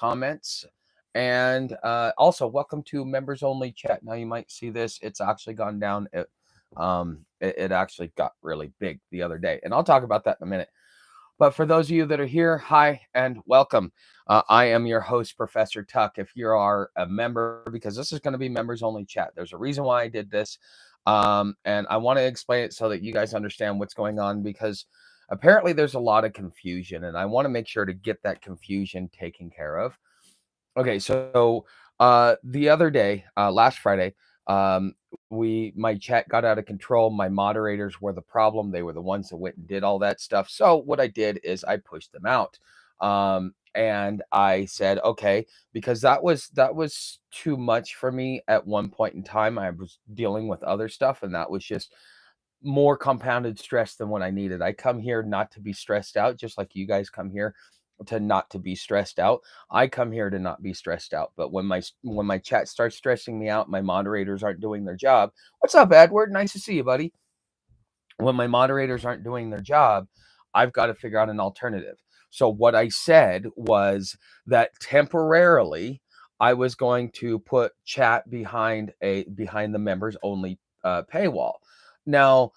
comments. And also, welcome to members only chat. Now, you might see this, it's actually gone down. It actually got really big the other day, and I'll talk about that in a minute. But for those of you that are here, hi and welcome. I am your host, Professor Tuck. If you are a member, because this is going to be members only chat, there's a reason why I did this. And I want to explain it so that you guys understand what's going on, because apparently there's a lot of confusion, and I want to make sure to get that confusion taken care of. Okay, so the other day, last Friday, my chat got out of control. My moderators were the problem. They were the ones that went and did all that stuff. So what I did is I pushed them out. And I said, okay, because that was too much for me at one point in time. I was dealing with other stuff, and that was just more compounded stress than what I needed. I come here not to be stressed out, just like you guys come here to not to be stressed out. I come here to not be stressed out. But when my chat starts stressing me out, my moderators aren't doing their job. What's up, Edward? Nice to see you, buddy. When my moderators aren't doing their job, I've got to figure out an alternative. So what I said was that temporarily I was going to put chat behind the members only paywall. Now,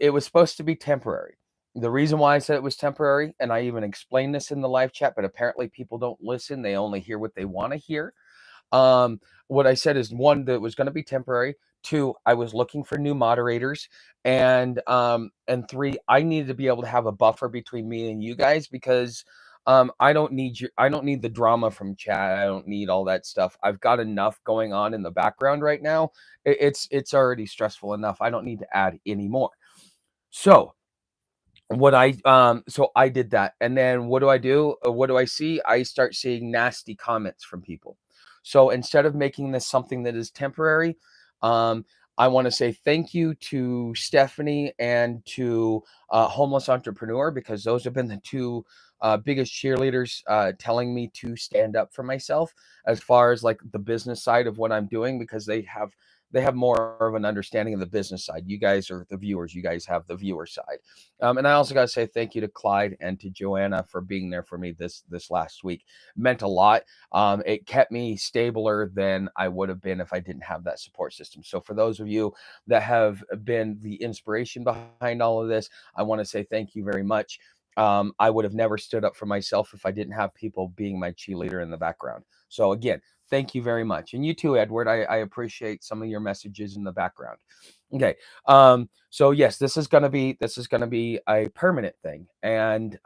it was supposed to be temporary. The reason why I said it was temporary, and I even explained this in the live chat, but apparently people don't listen. They only hear what they want to hear. What I said is, one, that it was going to be temporary. Two, I was looking for new moderators, and three, I needed to be able to have a buffer between me and you guys, because I don't need the drama from chat. I don't need all that stuff. I've got enough going on in the background right now. It's already stressful enough. I don't need to add any more. So so I did that, and then what do I do? What do I see? I start seeing nasty comments from people. So instead of making this something that is temporary, um, I want to say thank you to Stephanie and to Homeless Entrepreneur, because those have been the two biggest cheerleaders telling me to stand up for myself as far as like the business side of what I'm doing, because they have more of an understanding of the business side. You guys are the viewers. You guys have the viewer side. And I also got to say thank you to Clyde and to Joanna for being there for me this last week. It meant a lot. It kept me stabler than I would have been if I didn't have that support system. So for those of you that have been the inspiration behind all of this, I want to say thank you very much. I would have never stood up for myself if I didn't have people being my cheerleader in the background. So again, thank you very much. And you too, Edward. I appreciate some of your messages in the background. Okay. So yes, this is gonna be a permanent thing. And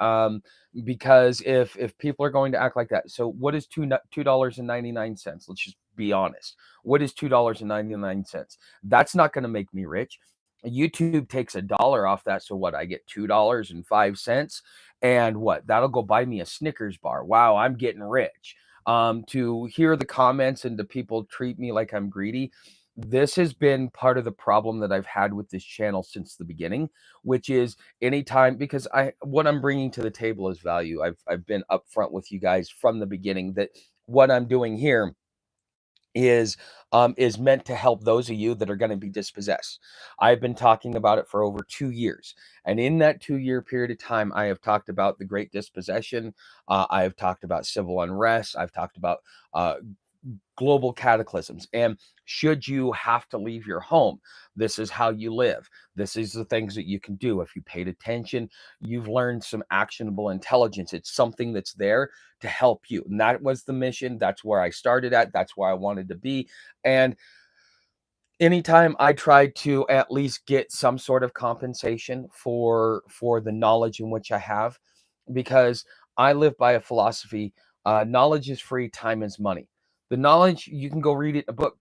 because if people are going to act like that, so what is $2.99? Let's just be honest. What is $2.99? That's not gonna make me rich. YouTube takes $1 off that. So what? I get $2.05. And what? That'll go buy me a Snickers bar. Wow, I'm getting rich. To hear the comments and to people treat me like I'm greedy, this has been part of the problem that I've had with this channel since the beginning, which is anytime, because what I'm bringing to the table is value. I've been upfront with you guys from the beginning that what I'm doing here is meant to help those of you that are going to be dispossessed. I've been talking about it for over 2 years, and in that 2 year period of time, I have talked about the Great Dispossession. I have talked about civil unrest. I've talked about uh, global cataclysms. And should you have to leave your home, this is how you live. This is the things that you can do. If you paid attention, you've learned some actionable intelligence. It's something that's there to help you. And that was the mission. That's where I started at. That's where I wanted to be. And anytime I tried to at least get some sort of compensation for the knowledge in which I have, because I live by a philosophy, knowledge is free, time is money. The knowledge, you can go read it in a book,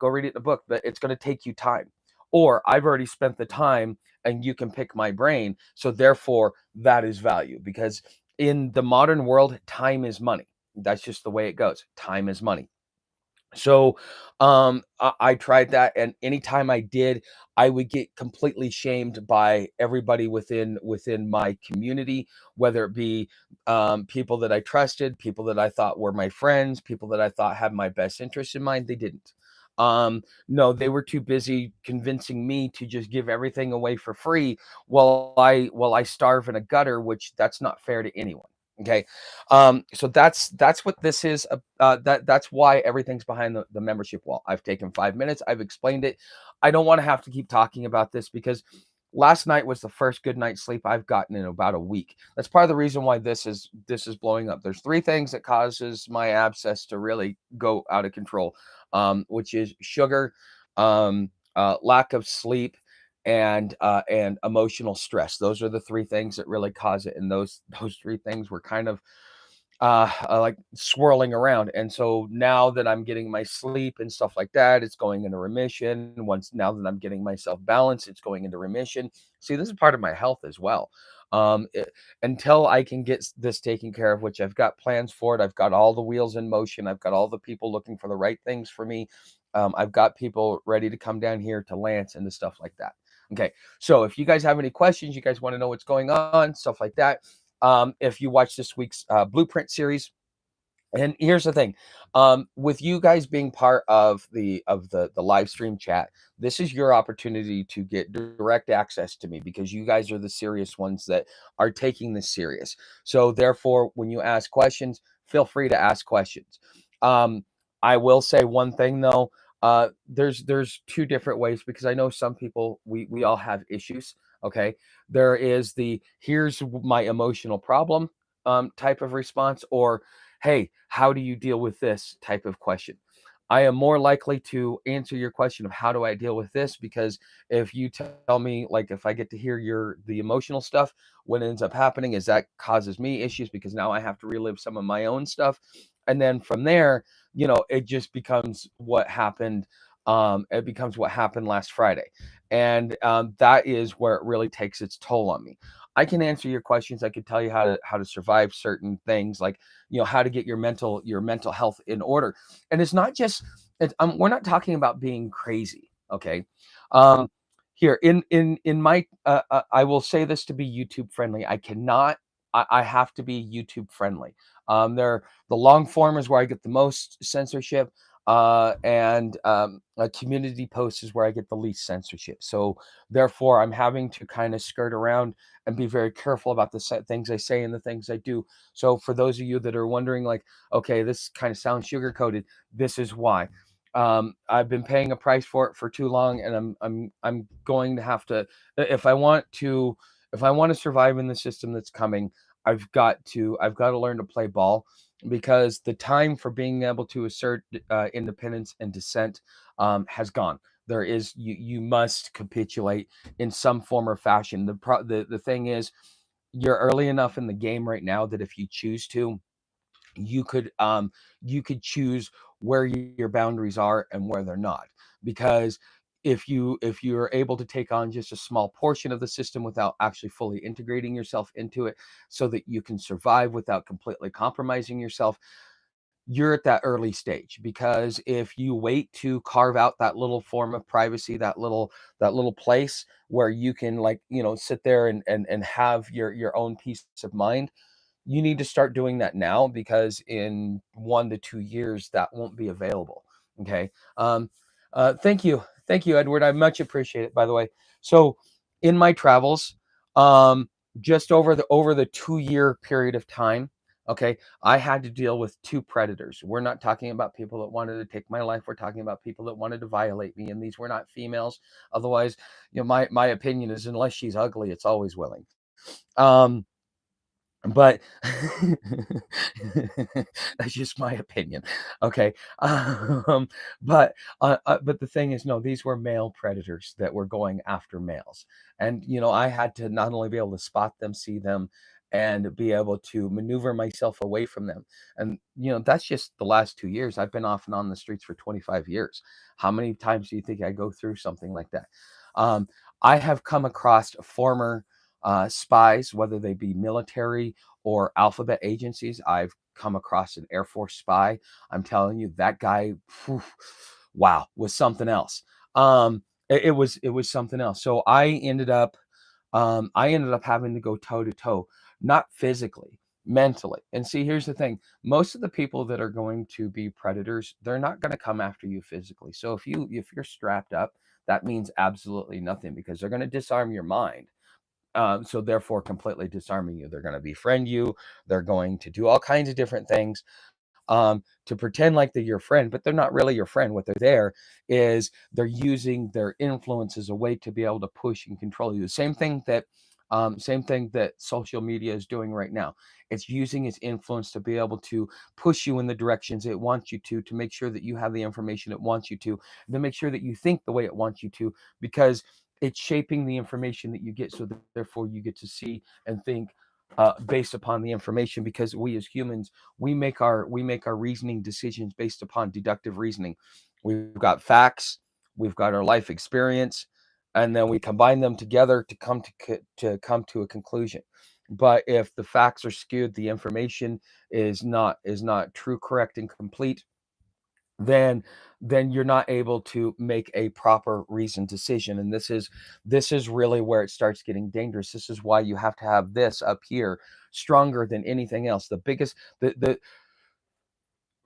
but it's going to take you time. Or I've already spent the time and you can pick my brain. So therefore, that is value, because in the modern world, time is money. That's just the way it goes. Time is money. So I tried that, and anytime I did, I would get completely shamed by everybody within my community, whether it be people that I trusted, people that I thought were my friends, people that I thought had my best interest in mind. They didn't. No, they were too busy convincing me to just give everything away for free while I starve in a gutter, which that's not fair to anyone. Okay. So that's what this is. That's why everything's behind the membership wall. I've taken 5 minutes. I've explained it. I don't want to have to keep talking about this because last night was the first good night's sleep I've gotten in about a week. That's part of the reason why this is blowing up. There's three things that causes my abscess to really go out of control, which is sugar, lack of sleep, and emotional stress. Those are the three things that really cause it, and those three things were kind of like swirling around. And so now that I'm getting my sleep and stuff like that, it's going into remission. Once now that I'm getting myself balanced, it's going into remission. See, this is part of my health as well. Until I can get this taken care of, which I've got plans for it. I've got all the wheels in motion. I've got all the people looking for the right things for me. I've got people ready to come down here to Lance and the stuff like that. Okay, so if you guys have any questions, you guys want to know what's going on, stuff like that. If you watch this week's Blueprint series, and here's the thing, with you guys being part of the live stream chat, this is your opportunity to get direct access to me because you guys are the serious ones that are taking this serious. So therefore, when you ask questions, feel free to ask questions. Um, I will say one thing though. There's two different ways because I know some people we all have issues. Okay, there is the here's my emotional problem type of response, or hey, how do you deal with this type of question? I am more likely to answer your question of how do I deal with this because if you tell me like if I get to hear the emotional stuff, what ends up happening is that causes me issues because now I have to relive some of my own stuff. And then from there, it just becomes what happened. It becomes what happened last Friday. And that is where it really takes its toll on me. I can answer your questions. I can tell you how to survive certain things, like how to get your mental health in order. And it's not just we're not talking about being crazy. Okay. Um, here in my I will say this to be YouTube friendly. I cannot. I have to be YouTube friendly. There the long form is where I get the most censorship. And a community post is where I get the least censorship. So therefore, I'm having to kind of skirt around and be very careful about the things I say and the things I do. So for those of you that are wondering, like, okay, this kind of sounds sugar coated, this is why. I've been paying a price for it for too long, and I'm going to have to if I want to survive in the system that's coming. I've got to learn to play ball because the time for being able to assert independence and dissent has gone. You must capitulate in some form or fashion. The thing is, you're early enough in the game right now that if you choose to, you could you could choose where your boundaries are and where they're not, because if you're able to take on just a small portion of the system without actually fully integrating yourself into it so that you can survive without completely compromising yourself, you're at that early stage. Because if you wait to carve out that little form of privacy, that little place where you can, like, sit there and have your own peace of mind, you need to start doing that now, because in 1 to 2 years that won't be available. Okay. Thank you, Edward. I much appreciate it, by the way. So in my travels, um just over the 2 year period of time, okay, I had to deal with two predators. We're not talking about people that wanted to take my life. We're talking about people that wanted to violate me, and these were not females. Otherwise, my opinion is, unless she's ugly, it's always willing. um but that's just my opinion. Okay. But the thing is, no, these were male predators that were going after males. And I had to not only be able to spot them, see them, and be able to maneuver myself away from them. And that's just the last 2 years. I've been off and on the streets for 25 years. How many times do you think I go through something like that? um, I have come across former spies, whether they be military or alphabet agencies. I've come across an Air Force spy. I'm telling you, that guy, phew, wow, was something else. It was something else. So I ended up having to go toe to toe, not physically, mentally. And see, here's the thing: most of the people that are going to be predators, they're not going to come after you physically. So if you're strapped up, that means absolutely nothing, because they're going to disarm your mind. So therefore completely disarming you. They're going to befriend you. They're going to do all kinds of different things to pretend like they're your friend, but they're not really your friend. What they're there is they're using their influence as a way to be able to push and control you. Same thing that social media is doing right now. It's using its influence to be able to push you in the directions it wants you to make sure that you have the information it wants you to make sure that you think the way it wants you to, because it's shaping the information that you get. So therefore, you get to see and think based upon the information, because we as humans, we make our reasoning decisions based upon deductive reasoning. We've got facts, we've got our life experience, and then we combine them together to come to a conclusion. But if the facts are skewed, the information is not true, correct, and complete, then you're not able to make a proper reasoned decision. And this is really where it starts getting dangerous. This is why you have to have this up here stronger than anything else. The biggest the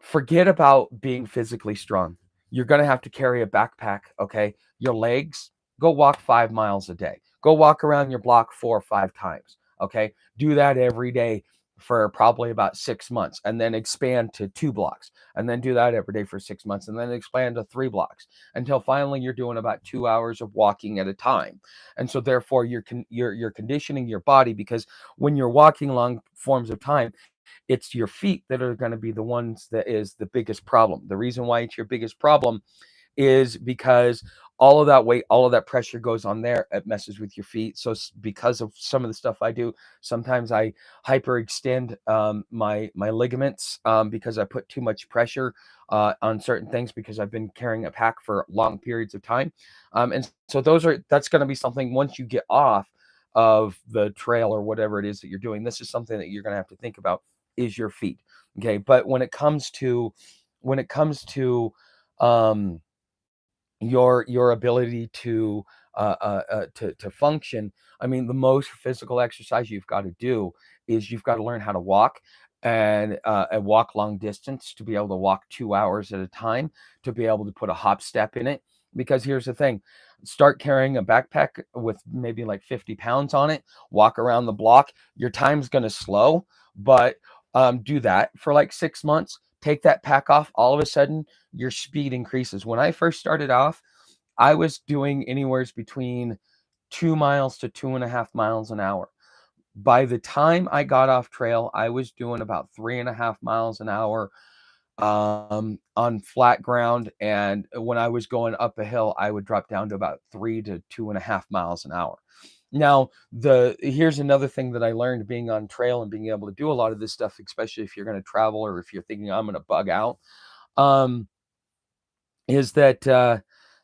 Forget about being physically strong. You're going to have to carry a backpack, okay? Your legs, go walk 5 miles a day. Go walk around your block 4 or 5 times, okay? Do that every day for probably about 6 months, and then expand to 2 blocks, and then do that every day for 6 months, and then expand to 3 blocks, until finally you're doing about 2 hours of walking at a time. And so therefore you're conditioning your body, because when you're walking long forms of time, it's your feet that are going to be the ones that is the biggest problem. The reason why it's your biggest problem is because all of that weight, all of that pressure goes on there. It messes with your feet. So because of some of the stuff I do, sometimes I hyperextend my ligaments because I put too much pressure on certain things, because I've been carrying a pack for long periods of time. And so that's going to be something once you get off of the trail or whatever it is that you're doing. This is something that you're going to have to think about, is your feet. Okay. But when it comes to um your ability to function, I mean, the most physical exercise you've got to do is you've got to learn how to walk, and walk long distance, to be able to walk 2 hours at a time, to be able to put a hop step in it. Because here's the thing: start carrying a backpack with maybe like 50 pounds on it, walk around the block. Your time's going to slow, but do that for like 6 months. Take that pack off. All of a sudden, your speed increases. When I first started off, I was doing anywhere between 2 miles to 2.5 miles an hour. By the time I got off trail, I was doing about 3.5 miles an hour on flat ground. And when I was going up a hill, I would drop down to about 3 to 2.5 miles an hour. Now, here's another thing that I learned being on trail and being able to do a lot of this stuff, especially if you're going to travel or if you're thinking I'm going to bug out. Um, is that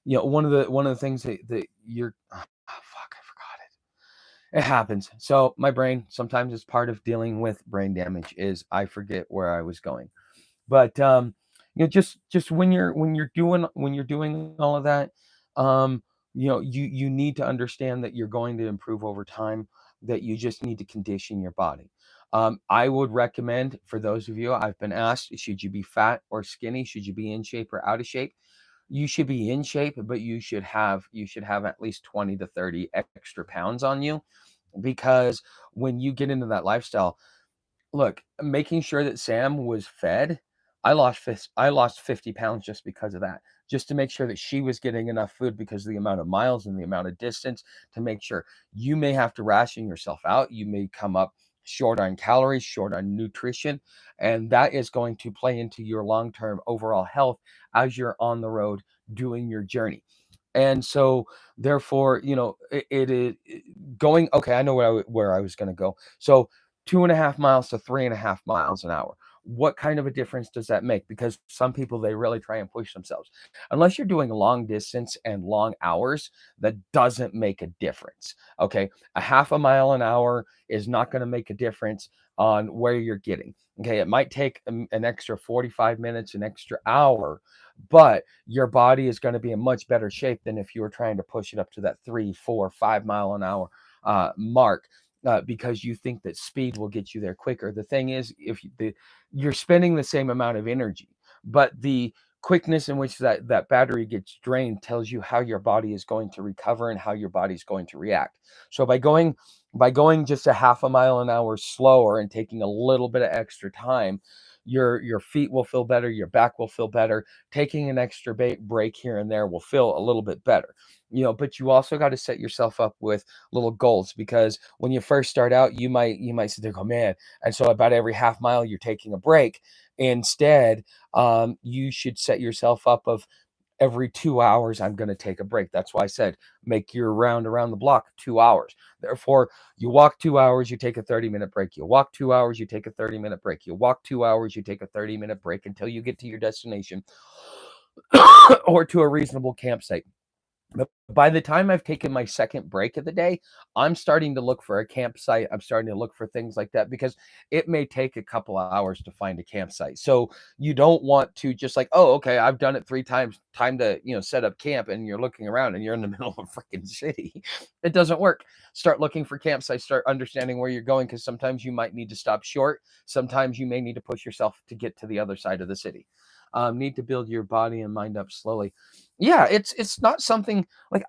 one of the things that you're fuck, I forgot it. It happens. So my brain, sometimes it's part of dealing with brain damage, is I forget where I was going. But just when you're doing all of that, you need to understand that you're going to improve over time, that you just need to condition your body. I would recommend, for those of you, I've been asked, should you be fat or skinny? Should you be in shape or out of shape? You should be in shape, but you should have at least 20 to 30 extra pounds on you, because when you get into that lifestyle, look, making sure that Sam was fed, I lost 50 pounds just because of that. Just to make sure that she was getting enough food, because of the amount of miles and the amount of distance, to make sure. You may have to ration yourself out. You may come up short on calories, short on nutrition, and that is going to play into your long-term overall health as you're on the road doing your journey. And so therefore, it is going. Okay, I know where I was going to go. So 2.5 miles to 3.5 miles an hour. What kind of a difference does that make? Because some people, they really try and push themselves. Unless you're doing long distance and long hours, that doesn't make a difference. Okay. A half a mile an hour is not going to make a difference on where you're getting. Okay. It might take an extra 45 minutes, an extra hour, but your body is going to be in much better shape than if you were trying to push it up to that 3, 4, 5 mile an hour mark, because you think that speed will get you there quicker. The thing is, if you're spending the same amount of energy, but the quickness in which that battery gets drained tells you how your body is going to recover and how your body's going to react. So by going by going just a half a mile an hour slower and taking a little bit of extra time, your feet will feel better, your back will feel better. Taking an extra break here and there will feel a little bit better. But you also got to set yourself up with little goals, because when you first start out, you might sit there and go, man. And so about every half mile you're taking a break. Instead, you should set yourself up of every 2 hours, I'm going to take a break. That's why I said make your round around the block 2 hours. Therefore, you walk 2 hours, you take a 30-minute break. You walk 2 hours, you take a 30-minute break. You walk 2 hours, you take a 30-minute break until you get to your destination or to a reasonable campsite. But by the time I've taken my second break of the day, I'm starting to look for a campsite. I'm starting to look for things like that, because it may take a couple of hours to find a campsite. So you don't want to just like, oh, okay, I've done it 3 times, time to, set up camp, and you're looking around and you're in the middle of a freaking city. It doesn't work. Start looking for campsites, start understanding where you're going, because sometimes you might need to stop short. Sometimes you may need to push yourself to get to the other side of the city. Need to build your body and mind up slowly. Yeah, it's not something like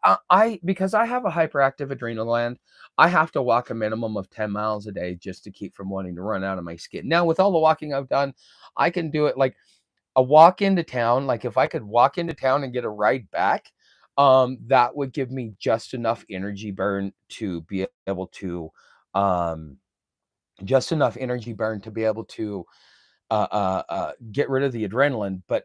because I have a hyperactive adrenal gland. I have to walk a minimum of 10 miles a day just to keep from wanting to run out of my skin. Now, with all the walking I've done, I can do it like a walk into town. Like if I could walk into town and get a ride back, that would give me just enough energy burn to be able to, um, get rid of the adrenaline, but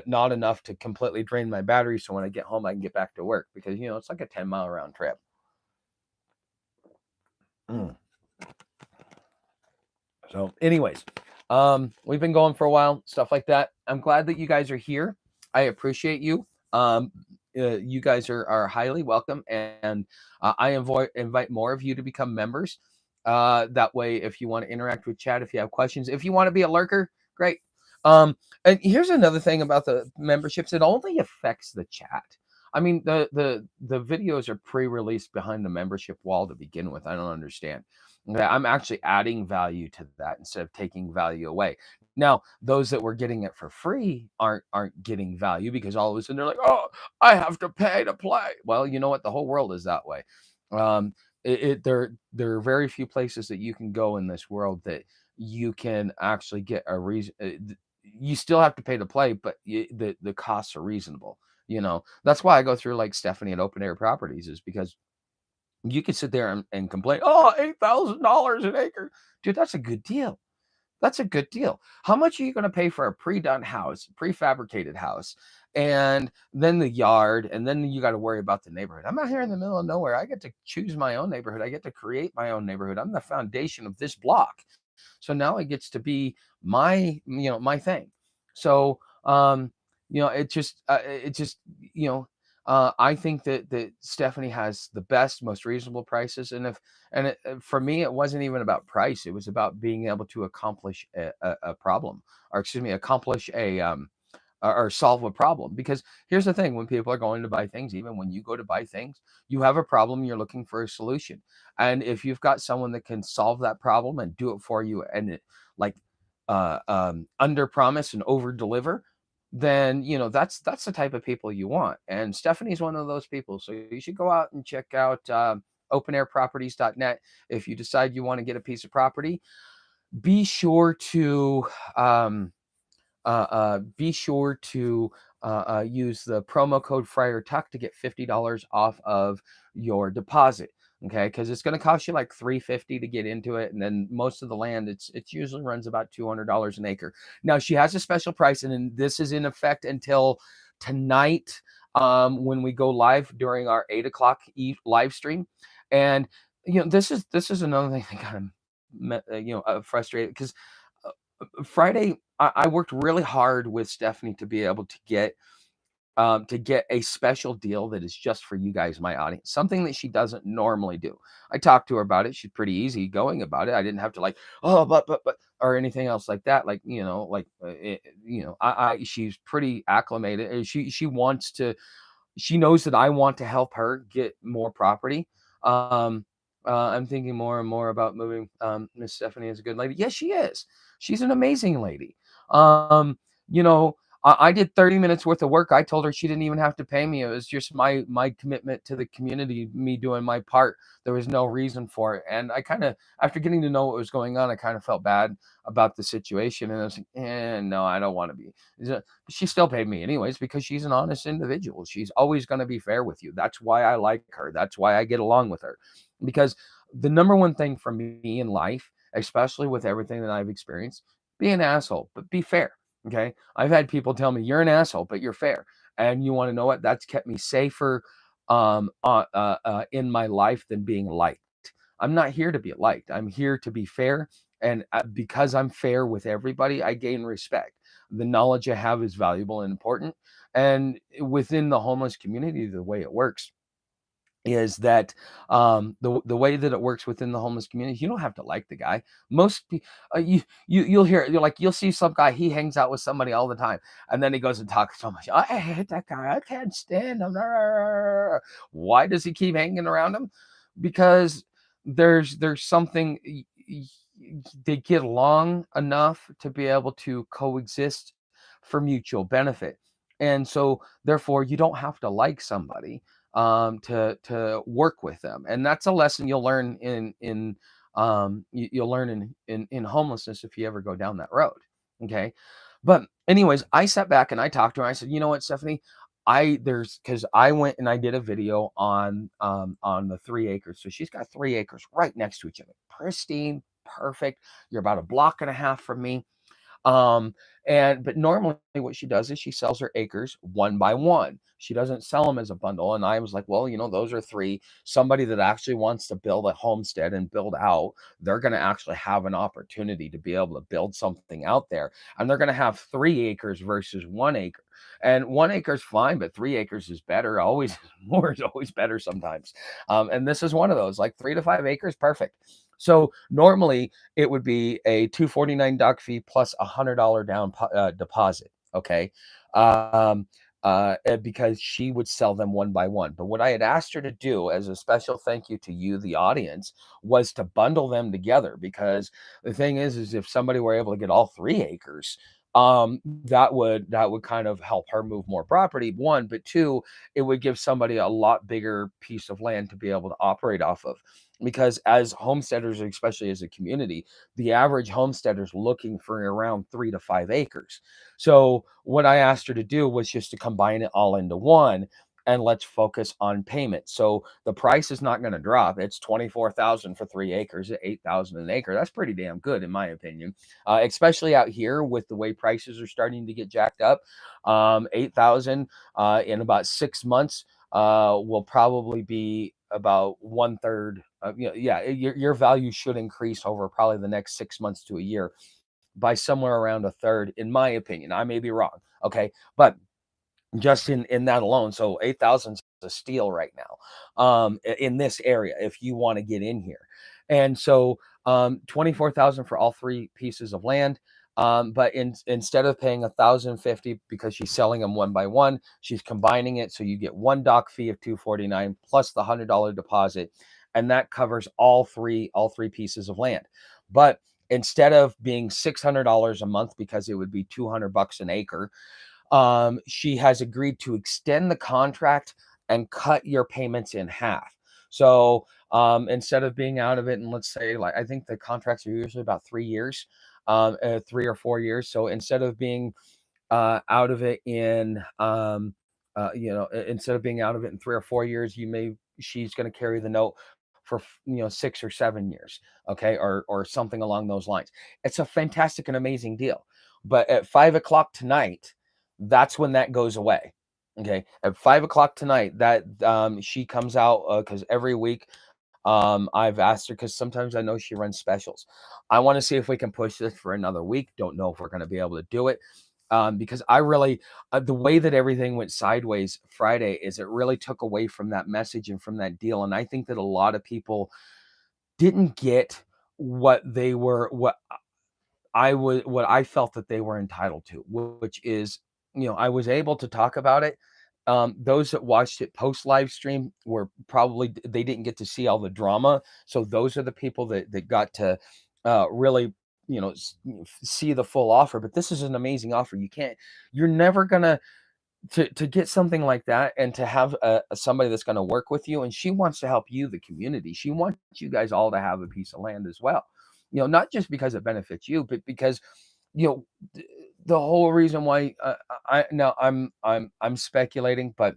not enough to completely drain my battery. So when I get home, I can get back to work, because it's like a 10-mile round trip. Mm. So, anyways, we've been going for a while, stuff like that. I'm glad that you guys are here. I appreciate you. You guys are highly welcome, and I invite more of you to become members. That way, if you want to interact with chat, if you have questions, if you want to be a lurker, great. And here's another thing about the memberships: it only affects the chat. I mean, the videos are pre-released behind the membership wall to begin with. I don't understand. Okay, I'm actually adding value to that instead of taking value away. Now, those that were getting it for free aren't getting value, because all of a sudden they're like, "Oh, I have to pay to play." Well, you know what? The whole world is that way. Um, there are very few places that you can go in this world that you can actually get a reason. You still have to pay to play, but the costs are reasonable. That's why I go through like Stephanie at Open Air Properties, is because you could sit there and complain, oh, $8,000 an acre. Dude, that's a good deal. That's a good deal. How much are you going to pay for a pre-done house, prefabricated house, and then the yard, and then you got to worry about the neighborhood? I'm out here in the middle of nowhere. I get to choose my own neighborhood. I get to create my own neighborhood. I'm the foundation of this block. So now it gets to be my thing. So, you know, I think that Stephanie has the best, most reasonable prices. For me, it wasn't even about price. It was about being able to accomplish a problem, or excuse me, accomplish or solve a problem. Because here's the thing: when people are going to buy things, even when you go to buy things, you have a problem, you're looking for a solution. And if you've got someone that can solve that problem and do it for you, and like under promise and over deliver, then that's the type of people you want. And Stephanie's one of those people. So you should go out and check out openairproperties.net. If you decide you want to get a piece of property, be sure to use the promo code Friar Tuck to get $50 off of your deposit. Okay, because it's going to cost you like $350 to get into it, and then most of the land it's usually runs about $200 an acre. Now she has a special price, and this is in effect until tonight, when we go live during our 8 o'clock live stream. And this is another thing that got frustrated, because Friday, I worked really hard with Stephanie to be able to get a special deal that is just for you guys, my audience, something that she doesn't normally do. I talked to her about it. She's pretty easy going about it. I didn't have to like, oh, but, or anything else like that. Like, she's pretty acclimated. She wants to, she knows that I want to help her get more property. I'm thinking more and more about moving. Miss Stephanie is a good lady. Yes, she is. She's an amazing lady. You know, I did 30 minutes worth of work. I told her she didn't even have to pay me. It was just my commitment to the community, me doing my part. There was no reason for it. And I kind of, after getting to know what was going on, I kind of felt bad about the situation. And I was like, no, I don't want to be. She still paid me anyways because she's an honest individual. She's always going to be fair with you. That's why I like her. That's why I get along with her. Because the number one thing for me in life, especially with everything that I've experienced, be an asshole, but be fair. Okay. I've had people tell me you're an asshole, but you're fair. And you want to know what? That's kept me safer in my life than being liked. I'm not here to be liked. I'm here to be fair. And because I'm fair with everybody, I gain respect. The knowledge I have is valuable and important. And within the homeless community, the way it works is that the way that it works within the homeless community, you don't have to like the guy. Most you'll hear, you'll see some guy, he hangs out with somebody all the time, and then he goes and talks so much. I hate that guy. I can't stand him. Why does he keep hanging around him? Because there's something, they get along enough to be able to coexist for mutual benefit. And so therefore you don't have to like somebody to work with them. And that's a lesson you'll learn you'll learn in homelessness if you ever go down that road. Okay. But anyways, I sat back and I talked to her. I said, you know what, Stephanie, because I went and I did a video on the 3 acres. So she's got 3 acres right next to each other, pristine, perfect. You're about a block and a half from me. Um, but normally what she does is she sells her acres one by one. She doesn't sell them as a bundle. And I was like, well, those are three. Somebody that actually wants to build a homestead and build out, they're going to actually have an opportunity to be able to build something out there. And they're going to have 3 acres versus 1 acre. And 1 acre is fine, but 3 acres is better. Always more is always better sometimes. And this is one of those, like 3 to 5 acres, perfect. So normally it would be a $249 doc fee plus $100 down deposit. Okay. Um, because she would sell them one by one. But what I had asked her to do as a special thank you to you, the audience, was to bundle them together. Because the thing is if somebody were able to get all 3 acres, that would kind of help her move more property, one, but two, it would give somebody a lot bigger piece of land to be able to operate off of. Because as homesteaders, especially as a community, the average homesteader's looking for around 3 to 5 acres. So what I asked her to do was just to combine it all into one, and let's focus on payment. So the price is not going to drop. It's 24,000 for 3 acres at 8,000 an acre. That's pretty damn good in my opinion, especially out here with the way prices are starting to get jacked up. 8,000 in about 6 months will probably be about 1/3. Your value should increase over probably the next 6 months to a year by somewhere around a third, in my opinion. I may be wrong. Okay. But just in that alone, so 8,000 is a steal right now in this area if you want to get in here. And so 24,000 for all 3 pieces of land. But instead of paying 1,050 because she's selling them one by one, she's combining it, so you get one doc fee of 249 plus the $100 deposit, and that covers all three pieces of land. But instead of being $600 a month, because it would be $200 an acre, she has agreed to extend the contract and cut your payments in half. So instead of being out of it, and let's say, like, I think the contracts are usually about 3 years, 3 or 4 years. So instead of being out of it instead of being out of it in 3 or 4 years, she's going to carry the note for 6 or 7 years, okay, or something along those lines. It's a fantastic and amazing deal. But at 5 o'clock tonight, that's when that goes away. Okay, at 5 o'clock tonight, that she comes out because every week I've asked her, because sometimes I know she runs specials. I want to see if we can push this for another week. Don't know if we're going to be able to do it. Because I really, the way that everything went sideways Friday is it really took away from that message and from that deal. And I think that a lot of people didn't get what I felt that they were entitled to, which is, I was able to talk about it. Those that watched it post live stream were probably, they didn't get to see all the drama. So those are the people that got to really, see the full offer, but this is an amazing offer. You're never gonna to get something like that, and to have somebody that's going to work with you, and she wants to help you, the community. She wants you guys all to have a piece of land as well. Not just because it benefits you, but because you know the whole reason why I now I'm speculating, but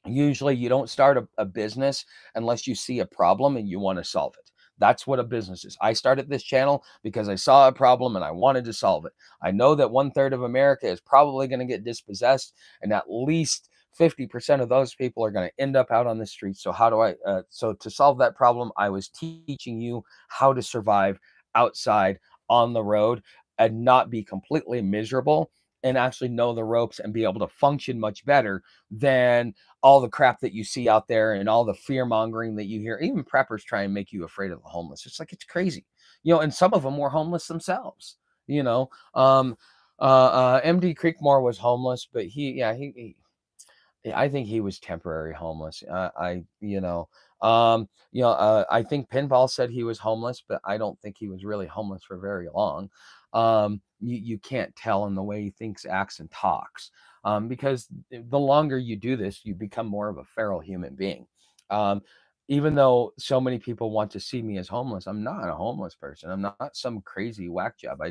usually you don't start a business unless you see a problem and you want to solve it. That's what a business is. I started this channel because I saw a problem and I wanted to solve it. I know that 1/3 of America is probably going to get dispossessed, and at least 50% of those people are going to end up out on the streets. So how do so to solve that problem, I was teaching you how to survive outside on the road and not be completely miserable, and actually know the ropes and be able to function much better than all the crap that you see out there and all the fear mongering that you hear. Even preppers try and make you afraid of the homeless. It's like, it's crazy, and some of them were homeless themselves. You know, MD Creekmore was homeless, but yeah, I think he was temporary homeless. I think Pinball said he was homeless, but I don't think he was really homeless for very long. You can't tell in the way he thinks, acts, and talks, because the longer you do this, you become more of a feral human being. Um, Even though so many people want to see me as homeless, I'm not a homeless person. I'm not some crazy whack job.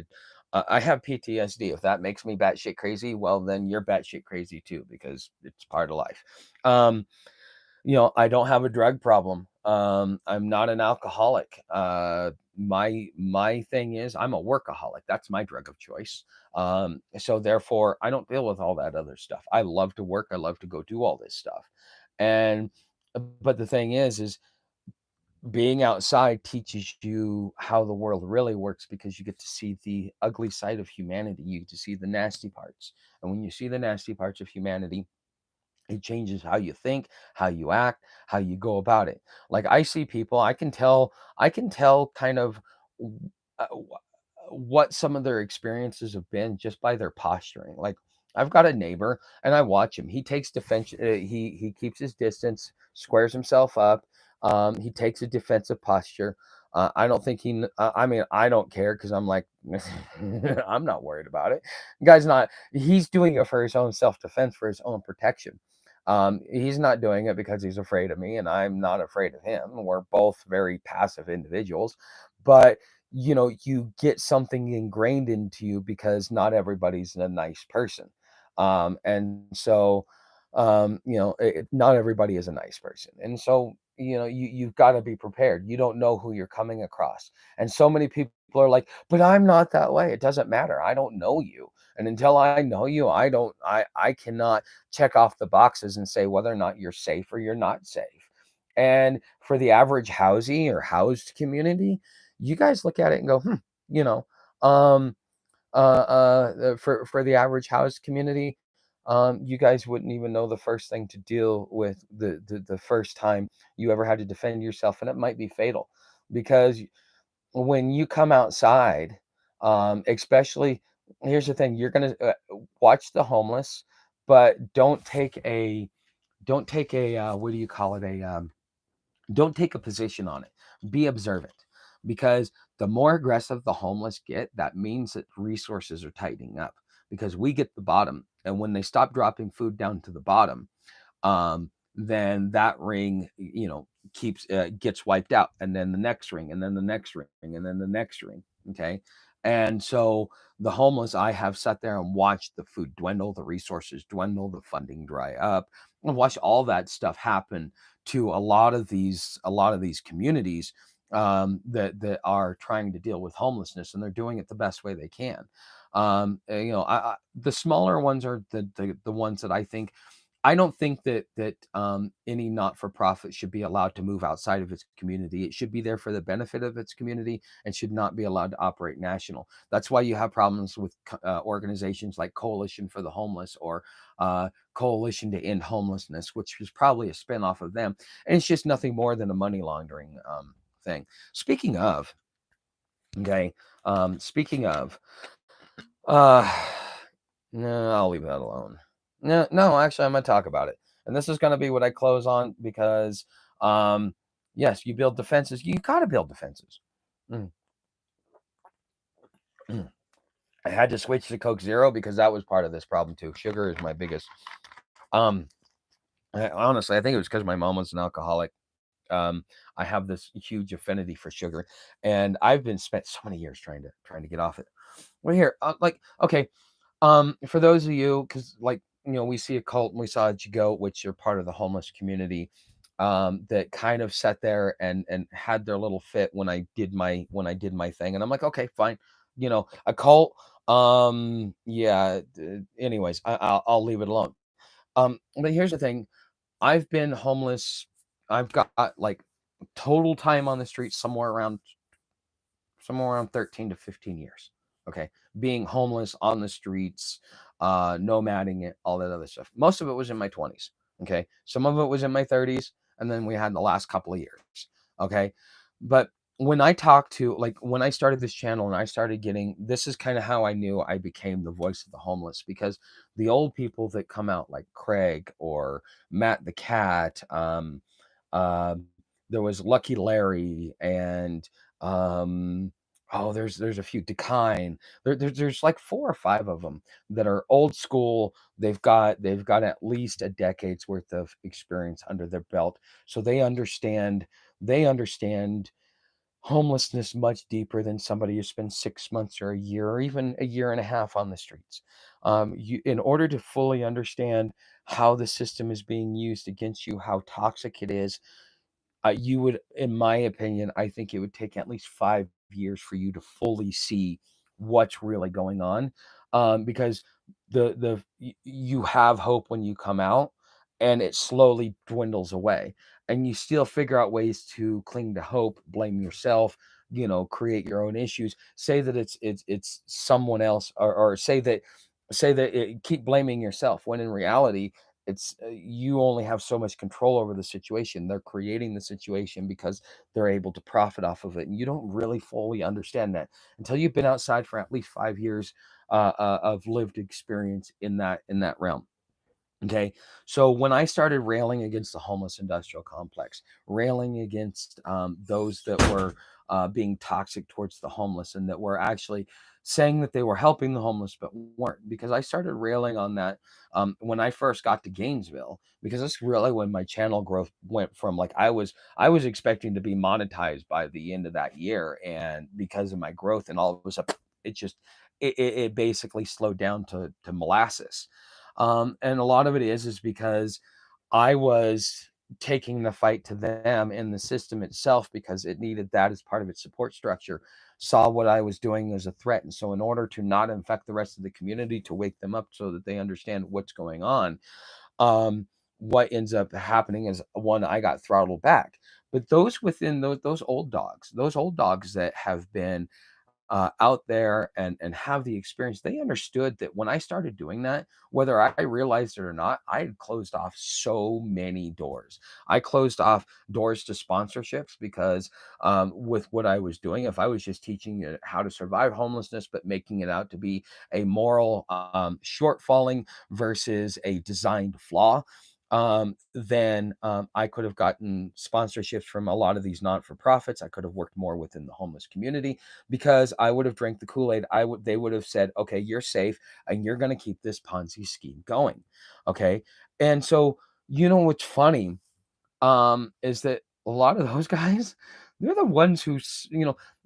I have PTSD. If that makes me batshit crazy, well, then you're batshit crazy too, because it's part of life. Um, I don't have a drug problem. I'm not an alcoholic. My thing is, I'm a workaholic. That's my drug of choice. So therefore, I don't deal with all that other stuff. I love to work. I love to go do all this stuff. And but the thing is being outside teaches you how the world really works, because you get to see the ugly side of humanity. You get to see the nasty parts. And when you see the nasty parts of humanity, it changes how you think, how you act, how you go about it. Like, I see people, I can tell kind of uh, what some of their experiences have been just by their posturing. Like, I've got a neighbor and I watch him. He takes defense. He keeps his distance, squares himself up. He takes a defensive posture. I don't think I mean, I don't care, because I'm like, I'm not worried about it. Guy's not. He's doing it for his own self defense, for his own protection. He's not doing it because he's afraid of me, and I'm not afraid of him. We're both very passive individuals, but you get something ingrained into you, because not everybody's a nice person. And so not everybody is a nice person. And so you've got to be prepared. You don't know who you're coming across. And so many people are like, but I'm not that way. It doesn't matter. I don't know you. And until I know you, I cannot check off the boxes and say whether or not you're safe or you're not safe. And for the average housey or housed community, you guys look at it and go, you know, um, for the average housed community, you guys wouldn't even know the first thing to deal with, the first time you ever had to defend yourself, and it might be fatal. Because when you come outside, especially, here's the thing: you're gonna watch the homeless, but don't take a what do you call it, a don't take a position on it. Be observant, because the more aggressive the homeless get, that means that resources are tightening up, because we get the bottom. And when they stop dropping food down to the bottom, then that ring, keeps gets wiped out, and then the next ring, and then the next ring, and then the next ring. Okay. And so the homeless, I have sat there and watched the food dwindle, the resources dwindle, the funding dry up, and watch all that stuff happen to a lot of these communities, that are trying to deal with homelessness, and they're doing it the best way they can. The smaller ones are the ones that I don't think that any not-for-profit should be allowed to move outside of its community. It should be there for the benefit of its community and should not be allowed to operate national. That's why you have problems with organizations like Coalition for the Homeless, or Coalition to End Homelessness, which is probably a spinoff of them. And it's just nothing more than a money laundering thing. Speaking of, okay, speaking of, uh, no, I'll leave that alone. No, no, actually, I'm gonna talk about it, and this is gonna be what I close on, because, um, yes, you build defenses. You gotta build defenses. Mm. I had to switch to Coke Zero because that was part of this problem too. Sugar is my biggest. Um, Honestly, I think it was because my mom was an alcoholic. Um, I have this huge affinity for sugar, and I've been spent so many years trying to get off it. Well, here, like, okay, for those of you, because like we see a cult and we saw a Jago, which are part of the homeless community, that kind of sat there and had their little fit when I did my thing, and I'm like, okay, fine, a cult. Yeah. Anyways, I'll leave it alone. But here's the thing: I've been homeless. I've got like total time on the street somewhere around 13 to 15 years. Okay. Being homeless on the streets, nomading it, all that other stuff. Most of it was in my 20s. Okay. Some of it was in my 30s. And then we had the last couple of years. Okay. But when I talked to, like, when I started this channel and I started getting, this is kind of how I knew I became the voice of the homeless, because the old people that come out, like Craig or Matt the Cat, uh, there was Lucky Larry, and oh, there's a few Decline. There's like four or five of them that are old school. They've got at least a decade's worth of experience under their belt, so they understand homelessness much deeper than somebody who spends 6 months or a year or even a year and a half on the streets. In order to fully understand how the system is being used against you, how toxic it is, you would, in my opinion, I think it would take at least 5 years for you to fully see what's really going on, because you have hope when you come out, and it slowly dwindles away, and you still figure out ways to cling to hope, blame yourself, create your own issues, say that it's someone else, or keep blaming yourself, when in reality it's you only have so much control over the situation. They're creating the situation because they're able to profit off of it, and you don't really fully understand that until you've been outside for at least 5 years of lived experience in that realm. Okay. So when I started railing against the homeless industrial complex, railing against those that were being toxic towards the homeless, and that were actually saying that they were helping the homeless but weren't, because I started railing on that when I first got to Gainesville, because that's really when my channel growth went from, like, I was expecting to be monetized by the end of that year, and because of my growth, and all of a sudden it just it basically slowed down to molasses. And a lot of it is because I was taking the fight to them, and the system itself, because it needed that as part of its support structure, saw what I was doing as a threat. And so, in order to not infect the rest of the community, to wake them up so that they understand what's going on, um, what ends up happening is, one, I got throttled back. But those within those old dogs that have been out there and have the experience, they understood that when I started doing that, whether I realized it or not, I had closed off so many doors. I closed off doors to sponsorships because, with what I was doing, if I was just teaching you how to survive homelessness, but making it out to be a moral shortfalling versus a designed flaw, then I could have gotten sponsorships from a lot of these non-for-profits. I could have worked more within the homeless community, because I would have drank the Kool-Aid. They would have said, okay, you're safe, and you're going to keep this Ponzi scheme going. Okay. And so, what's funny, is that a lot of those guys, they're the ones who,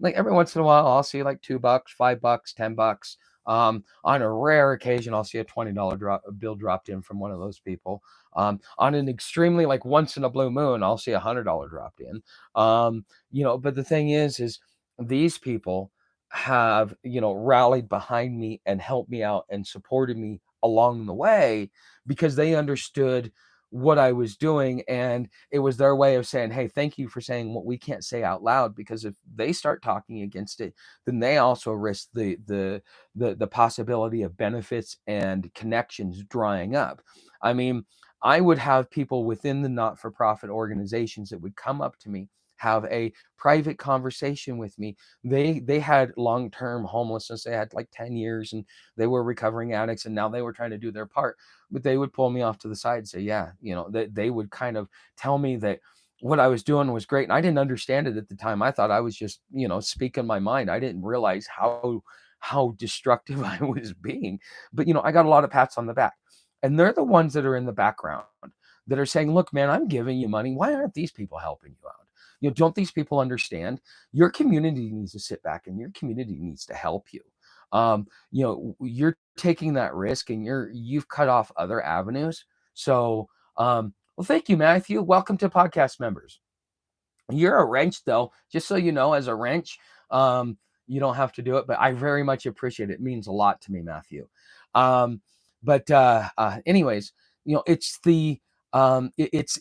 like, every once in a while, I'll see like $2, $5, $10. On a rare occasion, I'll see a $20 bill dropped in from one of those people. On an extremely, like, once in a blue moon, I'll see $100 dropped in. But the thing is these people have, rallied behind me and helped me out and supported me along the way, because they understood what I was doing, and it was their way of saying, hey, thank you for saying what we can't say out loud, because if they start talking against it, then they also risk the possibility of benefits and connections drying up. I mean, I would have people within the not-for-profit organizations that would come up to me, have a private conversation with me. They had long-term homelessness. They had like 10 years, and they were recovering addicts, and now they were trying to do their part. But they would pull me off to the side and say, yeah, they would kind of tell me that what I was doing was great. And I didn't understand it at the time. I thought I was just, speaking my mind. I didn't realize how destructive I was being. But, I got a lot of pats on the back. And they're the ones that are in the background that are saying, look, man, I'm giving you money. Why aren't these people helping you out? Don't these people understand? Your community needs to sit back and your community needs to help you. You're taking that risk and you've cut off other avenues. So, well, thank you, Matthew. Welcome to podcast members. You're a wrench, though, just so you know, as a wrench, you don't have to do it, but I very much appreciate it. It means a lot to me, Matthew. But anyways, it's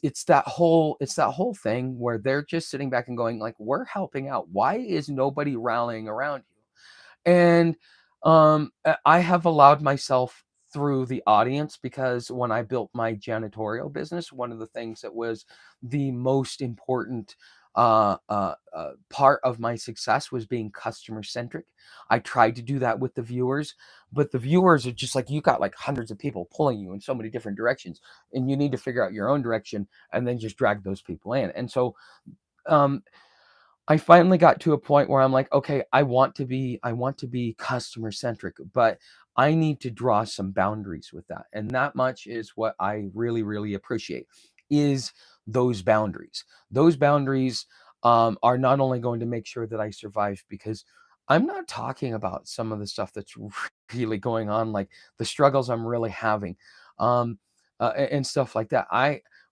it's that whole thing where they're just sitting back and going like, we're helping out. Why is nobody rallying around you? And I have allowed myself through the audience, because when I built my janitorial business, one of the things that was the most important part of my success was being customer centric. I tried to do that with the viewers, but the viewers are just like, you got like hundreds of people pulling you in so many different directions, and you need to figure out your own direction and then just drag those people in. And so, um, I finally got to a point where I'm like, okay, I want to be customer centric, but I need to draw some boundaries with that. And that much is what I really, really appreciate, is those boundaries. Those boundaries are not only going to make sure that I survive, because I'm not talking about some of the stuff that's really going on, like the struggles I'm really having, um, and stuff like that.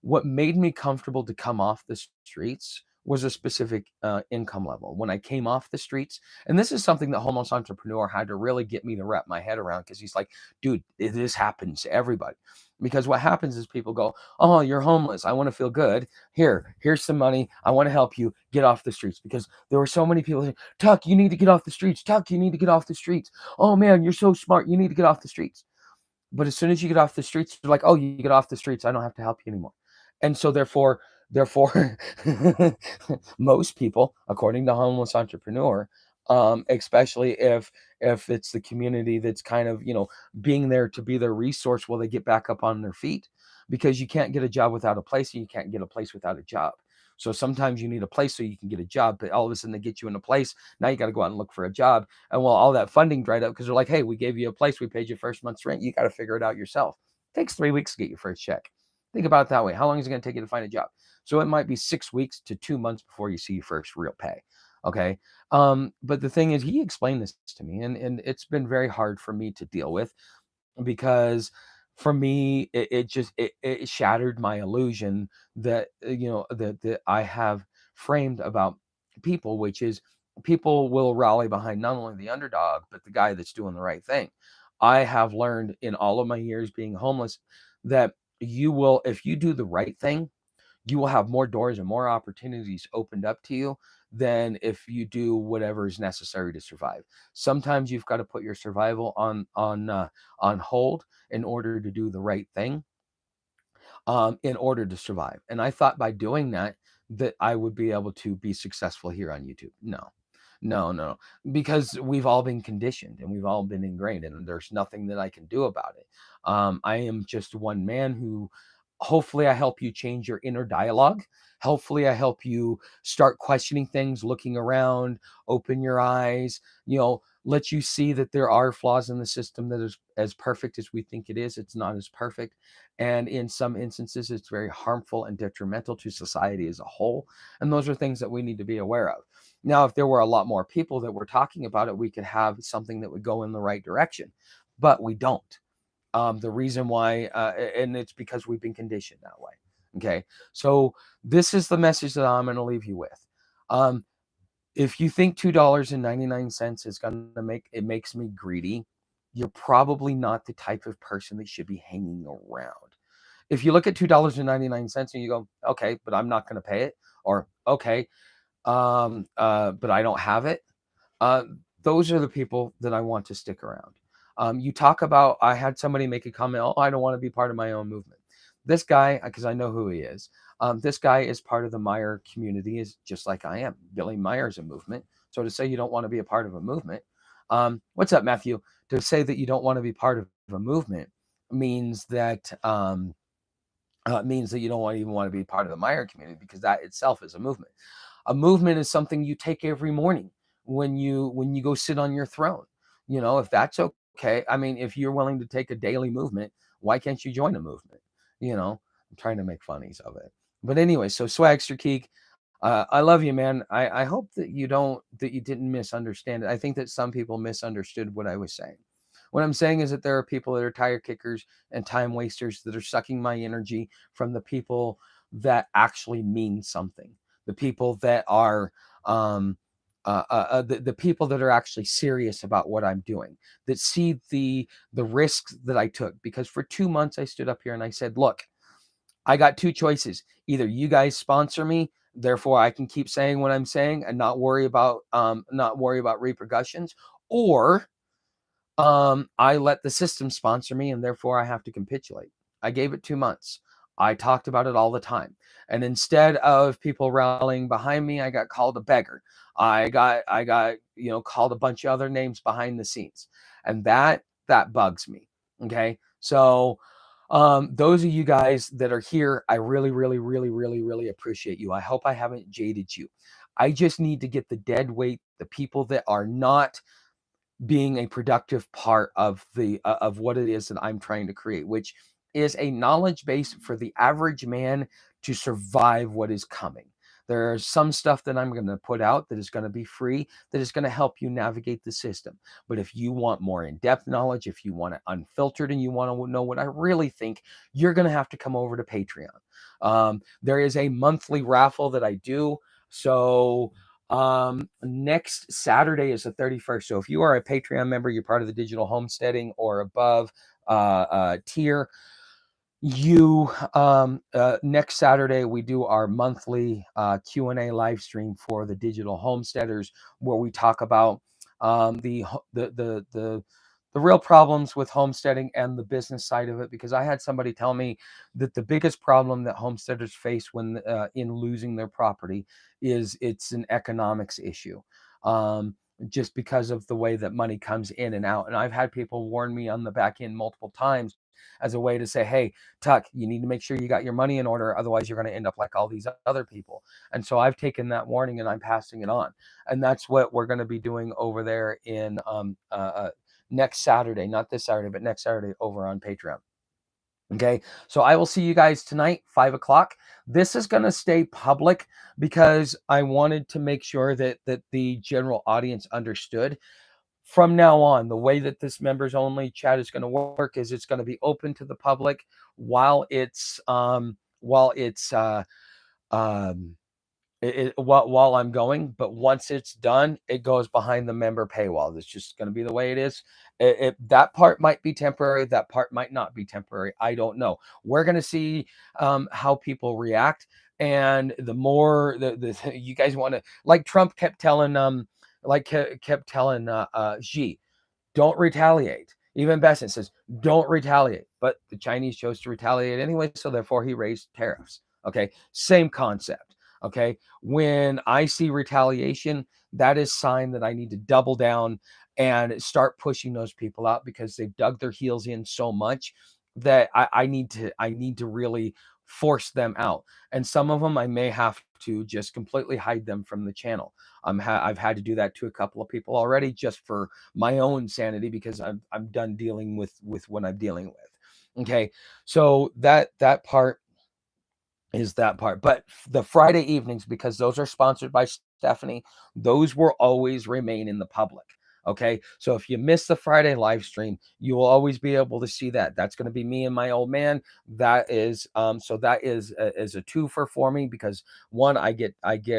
What made me comfortable to come off the streets was a specific income level. When I came off the streets, and this is something that Homeless Entrepreneur had to really get me to wrap my head around, because he's like, dude, this happens to everybody. Because what happens is people go, oh, you're homeless. I want to feel good. Here's some money. I want to help you get off the streets. Because there were so many people saying, Tuck, you need to get off the streets. Tuck, you need to get off the streets. Oh man, you're so smart. You need to get off the streets. But as soon as you get off the streets, they're like, oh, you get off the streets, I don't have to help you anymore. And so therefore, most people, according to Homeless Entrepreneur, especially if it's the community that's kind of, being there to be their resource while they get back up on their feet, because you can't get a job without a place, and you can't get a place without a job. So sometimes you need a place so you can get a job, but all of a sudden they get you in a place. Now you got to go out and look for a job. And well, all that funding dried up, because they're like, hey, we gave you a place, we paid you first month's rent. You got to figure it out yourself. It takes 3 weeks to get your first check. Think about it that way. How long is it going to take you to find a job? So it might be 6 weeks to 2 months before you see your first real pay. Okay. But the thing is, he explained this to me, and it's been very hard for me to deal with, because for me it shattered my illusion that that I have framed about people, which is people will rally behind not only the underdog but the guy that's doing the right thing. I have learned in all of my years being homeless that you will, if you do the right thing, you will have more doors and more opportunities opened up to you than if you do whatever is necessary to survive. Sometimes you've got to put your survival on hold in order to do the right thing, in order to survive. And I thought by doing that, that I would be able to be successful here on YouTube. No, no, no, because we've all been conditioned and we've all been ingrained, and there's nothing that I can do about it. I am just one man who, hopefully, I help you change your inner dialogue. Hopefully, I help you start questioning things, looking around, open your eyes, let you see that there are flaws in the system, that is as perfect as we think it is. It's not as perfect. And in some instances, it's very harmful and detrimental to society as a whole. And those are things that we need to be aware of. Now, if there were a lot more people that were talking about it, we could have something that would go in the right direction, but we don't. The reason why, and it's because we've been conditioned that way. Okay. So this is the message that I'm going to leave you with. If you think $2.99 is going to makes me greedy, you're probably not the type of person that should be hanging around. If you look at $2.99 and you go, okay, but I'm not going to pay it, or okay, but I don't have it. Uh, those are the people that I want to stick around. You talk about, I had somebody make a comment, oh, I don't want to be part of my own movement. This guy, because I know who he is, this guy is part of the Meyer community, is just like I am. Billy Meyer's a movement. So to say you don't want to be a part of a movement, what's up, Matthew? To say that you don't want to be part of a movement means that you don't even want to be part of the Meyer community, because that itself is a movement. A movement is something you take every morning when you go sit on your throne. You know, if that's okay. I mean, if you're willing to take a daily movement, why can't you join a movement? You know, I'm trying to make funnies of it. But anyway, so Swagster Geek, I love you, man. I hope that you didn't misunderstand it. I think that some people misunderstood what I was saying. What I'm saying is that there are people that are tire kickers and time wasters that are sucking my energy from the people that actually mean something. The people that are the people that are actually serious about what I'm doing, that see the risks that I took. Because for 2 months I stood up here and I said, look, I got two choices. Either you guys sponsor me, therefore I can keep saying what I'm saying and not worry about repercussions, or I let the system sponsor me and therefore I have to capitulate. I gave it 2 months. I talked about it all the time. And instead of people rallying behind me, I got called a beggar. I got, called a bunch of other names behind the scenes. And that bugs me. Okay. So those of you guys that are here, I really, really, really, really, really appreciate you. I hope I haven't jaded you. I just need to get the dead weight, the people that are not being a productive part of of what it is that I'm trying to create, which is a knowledge base for the average man to survive what is coming. There's some stuff that I'm going to put out that is going to be free, that is going to help you navigate the system. But if you want more in-depth knowledge, if you want it unfiltered and you want to know what I really think, you're going to have to come over to Patreon. There is a monthly raffle that I do. So next Saturday is the 31st. So if you are a Patreon member, you're part of the digital homesteading or above tier, you next Saturday we do our monthly Q&A live stream for the digital homesteaders, where we talk about the real problems with homesteading and the business side of it. Because I had somebody tell me that the biggest problem that homesteaders face when in losing their property is it's an economics issue. Just because of the way that money comes in and out. And I've had people warn me on the back end multiple times as a way to say, hey, Tuck, you need to make sure you got your money in order. Otherwise, you're going to end up like all these other people. And so I've taken that warning and I'm passing it on. And that's what we're going to be doing over there in next Saturday, not this Saturday, but next Saturday over on Patreon. Okay, so I will see you guys tonight, 5 o'clock. This is going to stay public because I wanted to make sure that the general audience understood. From now on, the way that this members only chat is going to work is it's going to be open to the public while it's um, while I'm going, but once it's done, it goes behind the member paywall. That's just going to be the way it is. That part might be temporary. That part might not be temporary. I don't know. We're going to see how people react. And the more you guys want to, like Trump kept telling, Xi, don't retaliate. Even Besson says, don't retaliate. But the Chinese chose to retaliate anyway, so therefore he raised tariffs. Okay, same concept. Okay, when I see retaliation, that is sign that I need to double down and start pushing those people out, because they've dug their heels in so much that I need to really force them out. And some of them I may have to just completely hide them from the channel. I've had to do that to a couple of people already, just for my own sanity, because I'm done dealing with what I'm dealing with. Okay, so that part is that part. But the Friday evenings, because those are sponsored by Stephanie, those will always remain in the public. Okay, so if you miss the Friday live stream, you will always be able to see that. That's going to be me and my old man. That is that is a twofer for me, because one, I get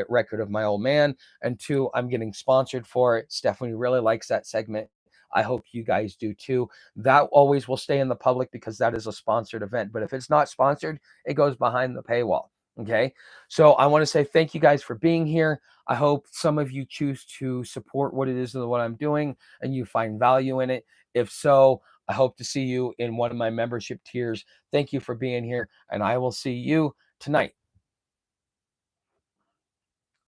record of my old man, and two, I'm getting sponsored for it. Stephanie really likes that segment. I hope you guys do too. That always will stay in the public because that is a sponsored event. But if it's not sponsored, it goes behind the paywall. Okay, so I want to say thank you guys for being here. I hope some of you choose to support what it is that what I'm doing and you find value in it. If so, I hope to see you in one of my membership tiers. Thank you for being here, and I will see you tonight.